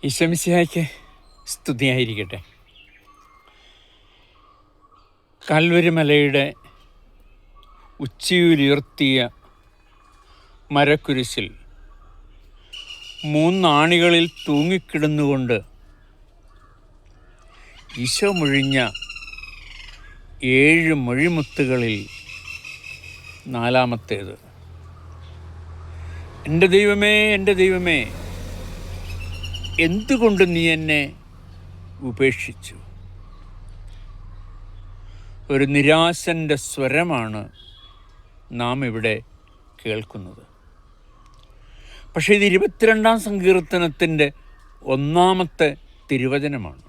ഈശോ മിശിഹായ്ക്ക് സ്തുതിയായിരിക്കട്ടെ. കാൽവരി മലയുടെ ഉച്ചിയിലുയർത്തിയ മരക്കുരിശിൽ 3 ആണികളിൽ തൂങ്ങിക്കിടന്നുകൊണ്ട് ഈശോ മൊഴിഞ്ഞ 7 മൊഴിമുത്തുകളിൽ 4-ാമത്തേത്, എൻ്റെ ദൈവമേ, എൻ്റെ ദൈവമേ, എന്തുകൊണ്ട് നീ എന്നെ ഉപേക്ഷിച്ചു? ഒരു നിരാശൻ്റെ സ്വരമാണ് നാം ഇവിടെ കേൾക്കുന്നത്. പക്ഷേ ഇത് 22-ാം സങ്കീർത്തനത്തിൻ്റെ 1-ാമത്തെ തിരുവചനമാണ്.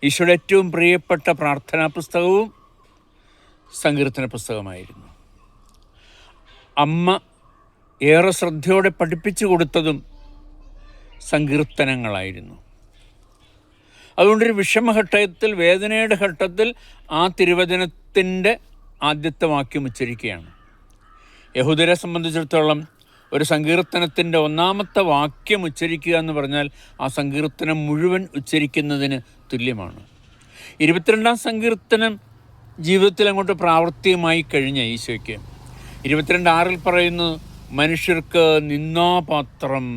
ഈശോയുടെ ഏറ്റവും പ്രിയപ്പെട്ട പ്രാർത്ഥനാ പുസ്തകവും സങ്കീർത്തന പുസ്തകമായിരുന്നു. അമ്മ ഏറെ ശ്രദ്ധയോടെ പഠിപ്പിച്ചു കൊടുത്തതും സങ്കീർത്തനങ്ങളായിരുന്നു. അതുകൊണ്ടൊരു വിഷമഘട്ടത്തിൽ, വേദനയുടെ ഘട്ടത്തിൽ ആ തിരുവചനത്തിൻ്റെ ആദ്യത്തെ വാക്യം ഉച്ചരിക്കുകയാണ്. യഹൂദരെ സംബന്ധിച്ചിടത്തോളം ഒരു സങ്കീർത്തനത്തിൻ്റെ 1-ാമത്തെ വാക്യം ഉച്ചരിക്കുക എന്ന് പറഞ്ഞാൽ ആ സങ്കീർത്തനം മുഴുവൻ ഉച്ചരിക്കുന്നതിന് തുല്യമാണ്. 22-ാം സങ്കീർത്തനം ജീവിതത്തിൽ അങ്ങോട്ട് പ്രാവർത്തികമായി കഴിഞ്ഞ ഈശോയ്ക്ക് 22:6 പറയുന്നു, മനുഷ്യർക്ക് നിന്ദാപാത്രം,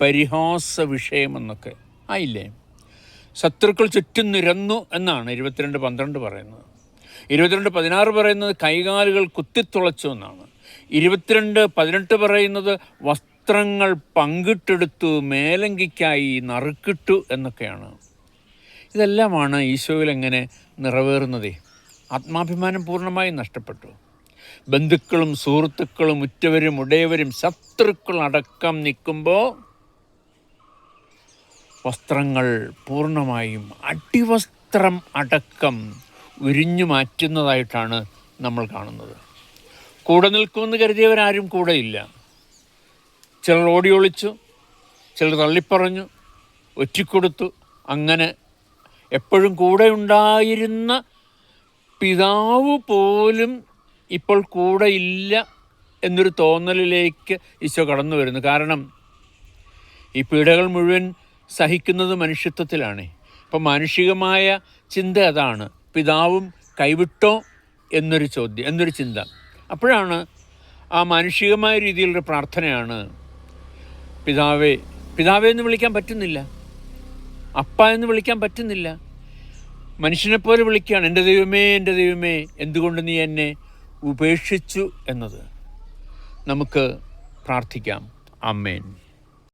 പരിഹാസ വിഷയമെന്നൊക്കെ ആയില്ലേ. ശത്രുക്കൾ ചുറ്റും നിരന്നു എന്നാണ് 22:12 പറയുന്നത്. 22:16 പറയുന്നത് കൈകാലുകൾ കുത്തിത്തുളച്ചു എന്നാണ്. 22:18 പറയുന്നത് വസ്ത്രങ്ങൾ പങ്കിട്ടെടുത്തു, മേലങ്കിക്കായി നറുക്കിട്ടു എന്നൊക്കെയാണ്. ഇതെല്ലാമാണ് ഈശോയിൽ എങ്ങനെ നിറവേറുന്നതേ. ആത്മാഭിമാനം പൂർണ്ണമായി നഷ്ടപ്പെട്ടു. ബന്ധുക്കളും സുഹൃത്തുക്കളും ഉറ്റവരും ഉടയവരും ശത്രുക്കളടക്കം നിൽക്കുമ്പോൾ വസ്ത്രങ്ങൾ പൂർണ്ണമായും അടിവസ്ത്രം അടക്കം ഉരിഞ്ഞു മാറ്റുന്നതായിട്ടാണ് നമ്മൾ കാണുന്നത്. കൂടെ നിൽക്കുമെന്ന് കരുതിയവരാരും കൂടെയില്ല. ചിലർ ഓടി ഒളിച്ചു, ചിലർ തള്ളിപ്പറഞ്ഞു, ഒറ്റിക്കൊടുത്തു. അങ്ങനെ എപ്പോഴും കൂടെ ഉണ്ടായിരുന്ന പിതാവ് പോലും ഇപ്പോൾ കൂടെയില്ല എന്നൊരു തോന്നലിലേക്ക് ഈശോ കടന്നു വരുന്നു. കാരണം ഈ പീഡകൾ മുഴുവൻ സഹിക്കുന്നത് മനുഷ്യത്വത്തിലാണ്. അപ്പം മാനുഷികമായ ചിന്ത അതാണ്, പിതാവും കൈവിട്ടോ എന്നൊരു ചിന്ത. അപ്പോഴാണ് ആ മാനുഷികമായ രീതിയിലുള്ള പ്രാർത്ഥനയാണ്, പിതാവേ, പിതാവേ എന്ന് വിളിക്കാൻ പറ്റുന്നില്ല, അപ്പ എന്ന് വിളിക്കാൻ പറ്റുന്നില്ല, മനുഷ്യനെപ്പോലെ വിളിക്കുകയാണ്, എൻ്റെ ദൈവമേ, എൻ്റെ ദൈവമേ, എന്തുകൊണ്ട് നീ എന്നെ ഉപേക്ഷിച്ചു എന്നത്. നമുക്ക് പ്രാർത്ഥിക്കാം. ആമേൻ.